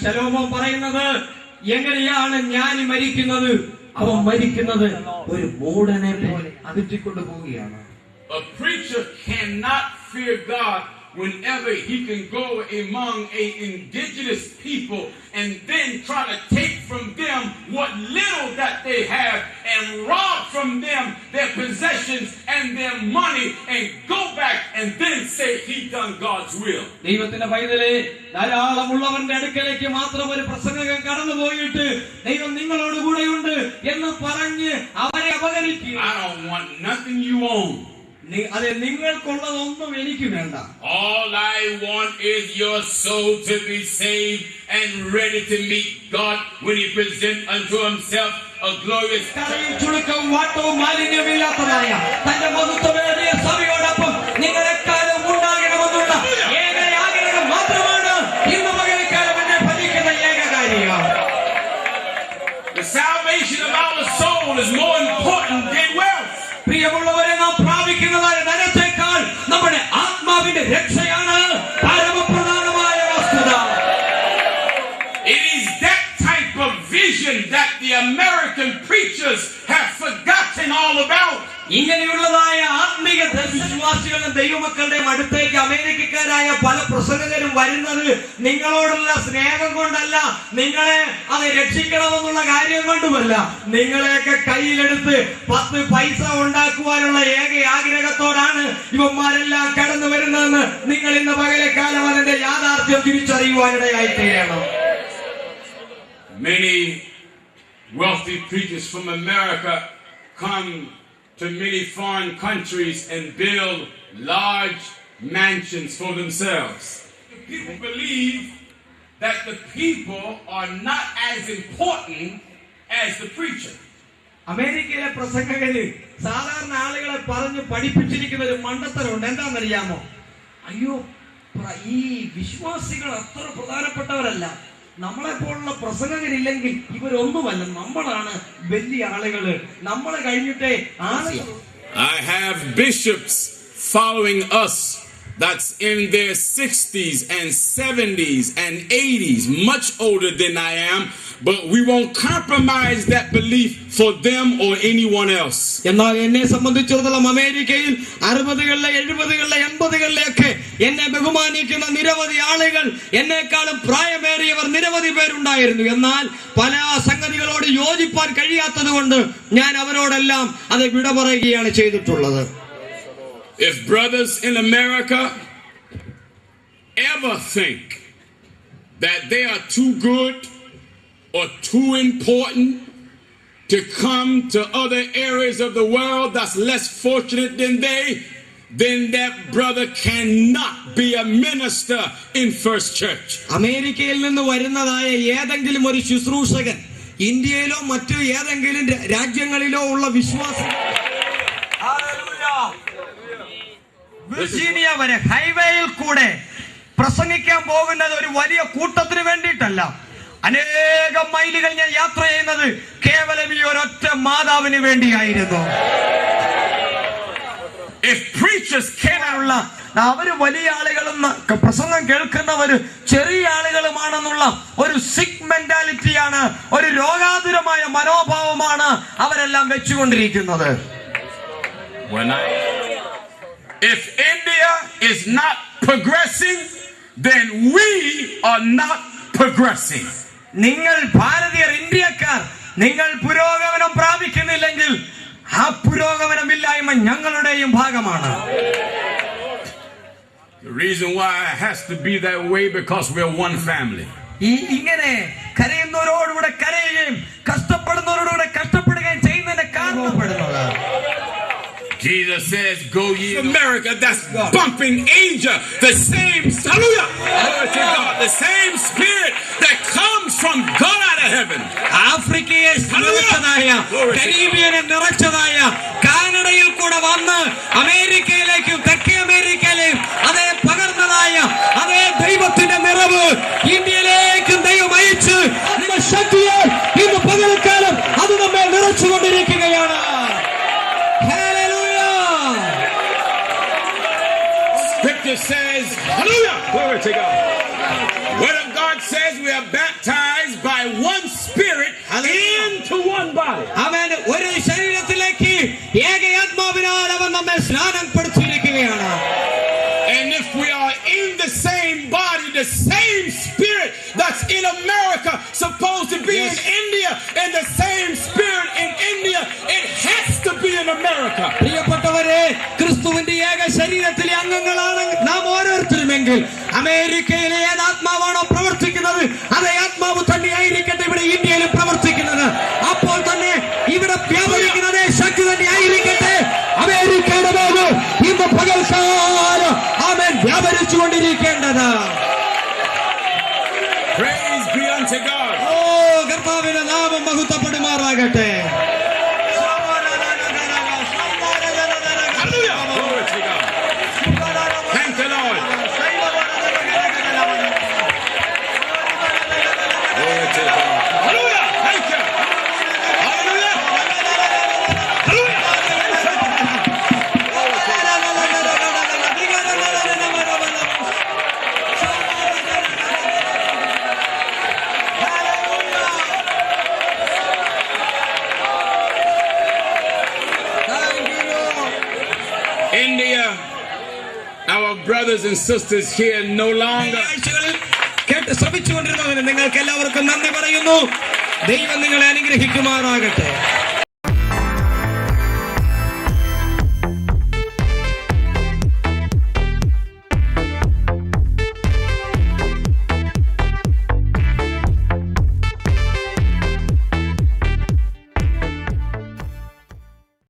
ശലോമോൻ പറയുന്നത് എങ്ങനെയാണ് ജ്ഞാനി മരിക്കുന്നത്? അവൻ മരിക്കുന്നത് ഒരു മൂഢനെ പോലെ അകറ്റിക്കൊണ്ടു പോവുകയാണ്. A preacher cannot fear God whenever he can go among a indigenous people and then try to take from them what little that they have and rob from them their possessions and their money and go back and then say he done God's will. ദൈവത്തിന്റെ പൈതലേ, ധാരാളമുള്ളവന്റെ അടുക്കലേക്ക് മാത്രം ഒരു പ്രസംഗകൻ കടന്നു പോയിട്ട് ദൈവം നിങ്ങളോട് കൂടെയുണ്ട് എന്ന് പറഞ്ഞ് അവരെ അപകരിക്കുക. I don't want nothing you own. അതെ, നിങ്ങൾക്കുള്ളതൊന്നും എനിക്ക് വേണ്ട. All I want is your soul to be saved and ready to meet God when he presents unto himself a glorious ചുളുക്കവും വാട്ടവും മാലിന്യമില്ലാത്തതായ തന്റെ മഹത്വമേറിയ സഭയോടൊപ്പം നിങ്ങളെക്കാലം ഉണ്ടാകണമെന്നുള്ള ഏക ആഗ്രഹം മാത്രമാണ് ഇന്ന് പകൽക്കാലം എന്നെ ഭരിക്കുന്ന ഏക കാര്യം. The salvation of our soul is more important than wealth. പ്രിയമുള്ളവരെ, നാം പ്രാപിക്കുന്നതായ ധനത്തെക്കാൾ നമ്മുടെ ആത്മാവിന്റെ രക്ഷയാണ് പരമപ്രധാനമായ വസ്തുത. It is that type of vision that the American preachers have forgotten all about. ഇങ്ങനെയുള്ളതായ ആത്മീയ വിശ്വാസികളും ദൈവമക്കളുടെ അടുത്തേക്ക് അമേരിക്കക്കാരായ പല പ്രസംഗകരും വരുന്നത് നിങ്ങളോടുള്ള സ്നേഹം കൊണ്ടല്ല, നിങ്ങളെ അത് രക്ഷിക്കണമെന്നുള്ള കാര്യം കൊണ്ടുമല്ല. നിങ്ങളെയൊക്കെ കയ്യിലെടുത്ത് 10 പൈസ ഉണ്ടാക്കുവാനുള്ള ഏക ആഗ്രഹത്തോടാണ് ഇവന്മാരെല്ലാം കടന്നു വരുന്നതെന്ന് നിങ്ങൾ ഇന്ന് പകലക്കാലം അതിന്റെ യാഥാർത്ഥ്യം തിരിച്ചറിയുവാനിടയായി തീരണം. Many wealthy preachers from America come to many foreign countries and build large mansions for themselves. People believe that the people are not as important as the preacher. അമേരിക്കയിലെ പ്രസംഗകര് സാധാരണ ആളുകളെ പറഞ്ഞ് പഠിപ്പിച്ചിരിക്കുന്ന ഒരു മണ്ടത്തരമുണ്ട്. എന്താണെന്നറിയാമോ? അയ്യോ, ഈ വിശ്വാസികൾ അത്ര പ്രധാനപ്പെട്ടവരല്ല, നമ്മളെ പോലുള്ള പ്രസംഗകരില്ലെങ്കിൽ ഇവരൊന്നുമല്ല, നമ്മളാണ് വലിയ ആളുകള്, നമ്മളെ കഴിഞ്ഞിട്ടേ ആളുകൾ. I have bishops following us that's in their 60s and 70s and 80s, much older than I am, but we won't compromise that belief for them or anyone else. എന്നാൽ എന്നെ സംബന്ധിച്ചിടത്തോളം അമേരിക്കയിൽ 60കളിലെ 70കളിലെ 80കളിലെ ഒക്കെ എന്നെ ബഹുമാനിക്കുന്ന നിരവധി ആളുകൾ, എന്നെക്കാളും പ്രായമേറിയവർ നിരവധി പേരുണ്ടായിരുന്നു. എന്നാൽ പല സംഗതികളോട് യോജിപ്പാൻ കഴിയാത്തത് കൊണ്ട് ഞാൻ അവരോടെല്ലാം അത് വിട പറയുകയാണ് ചെയ്തിട്ടുള്ളത്. If brothers in America ever think that they are too good or too important to come to other areas of the world that's less fortunate than they, then that brother cannot be a minister in FirstChurch. അമേരിക്കയിൽ നിന്ന് വരുന്നതായ ഏതെങ്കിലും ഒരു ശുശ്രൂഷകൻ ഇന്ത്യയിലോ മറ്റു ഏതെങ്കിലും രാജ്യങ്ങളിലോ ഉള്ള വിശ്വാസം Virginia വരെ ഹൈവേയിൽ കൂടെ പ്രസംഗിക്കാൻ പോകുന്നത് ഒരു വലിയ കൂട്ടത്തിന് വേണ്ടിയിട്ടല്ല. അനേകം മൈലുകൾ ഞാൻ യാത്ര ചെയ്യുന്നത് കേവലം ഈ ഒരൊറ്റ മാതാവിന് വേണ്ടിയായിരുന്നു. അവര് വലിയ ആളുകളും പ്രസംഗം കേൾക്കുന്നവര് ചെറിയ ആളുകളുമാണെന്നുള്ള ഒരു സിക്ക് മെന്റാലിറ്റിയാണ്, ഒരു രോഗാതുരമായ മനോഭാവമാണ് അവരെല്ലാം വെച്ചുകൊണ്ടിരിക്കുന്നത്. If India is not progressing, then we are not progressing. നിങ്ങൾ ഭാരതീയർ, ഇന്ത്യക്കാർ, നിങ്ങൾ പുരോഗമനം പ്രാപിക്കുന്നില്ലെങ്കിൽ ആ പുരോഗമനമില്ലായ്മ ഞങ്ങളുടെയും ഭാഗമാണ്. The reason why it has to be that way because we're one family. ഇങ്ങനെ കരയുന്നവരോടുകൂടെ കരയുകയും കഷ്ടപ്പെടുന്നവരോടുകൂടെ കഷ്ടപ്പെടുകയും ചെയ്യുന്നതിന്റെ കാരണപ്പെടുന്നത്. Jesus says, go ye America, that's bumping Asia. The same, hallelujah, glory to God, the same spirit that comes from God out of heaven. ആഫ്രിക്കയെ നിറച്ചതായ, കരീബിയനെ നിറച്ചതായ, കാനഡയിൽ കൂടെ വന്ന് അമേരിക്കയിലേക്കും തെക്കേ അമേരിക്കയിലേക്കും അതേ പകർന്നതായ അതേ ദൈവത്തിന്റെ നിറവ് ഇന്ത്യയിലേക്കും ദൈവം അയച്ച് ശക്തിയാൽ ഇന്ന് പകൽക്കാലം അത് നമ്മെ നിറച്ചുകൊണ്ടിരിക്കുകയാണ്. Scripture says, hallelujah, glory to God. Word of God says we are baptized by one spirit into one body. അവൻ ഒരു ശരീരത്തിലേക്ക് ഏകയാത്മാവിനാൽ അവൻ നമ്മെ സ്നാനപ്പെടുത്തിയിരിക്കുകയാണ്. And if we are in the same body, the same spirit that's in America supposed to be in India, and the same spirit in India, it has to be in America. പ്രിയപ്പെട്ടവരെ, ക്രിസ്തുവിന്റെ ഏക ശരീരത്തിലെ അംഗങ്ങളാണ് നാം ഓരോരുത്തരുമെങ്കിൽ അമേരിക്കയിലെ ഏത് ആത്മാവാണോ പ്രവർത്തിക്കുന്നത് അതേ ആത്മാവ് തന്നെ ആയിരിക്കട്ടെ ഇവിടെ ഇന്ത്യയിൽ പ്രവർത്തിക്കുന്നത്. അപ്പോൾ തന്നെ ഇവിടെ വ്യാപരിക്കുന്നത് ശക്തി തന്നെ ആയിരിക്കട്ടെ അമേരിക്കയുടെ മേൽ ഇന്ന് പകൽക്കാലം അവൻ വ്യാപരിച്ചുകൊണ്ടിരിക്കേണ്ടത്. Praise be unto God. ഓ കർത്താവിന്റെ നാമം മഹത്വപ്പെടുമാറാകട്ടെ. Hallelujah. Glory to God. Thank the Lord. Glory to God. Hallelujah. Thank you. Hallelujah. Hallelujah. India, our brothers and sisters here no longer. കേട്ട് ശ്രമിച്ചുകൊണ്ടിരുന്നവന് നിങ്ങൾക്ക് എല്ലാവർക്കും നന്ദി പറയുന്നു. ദൈവം നിങ്ങളെ അനുഗ്രഹിക്കുമാറാകട്ടെ.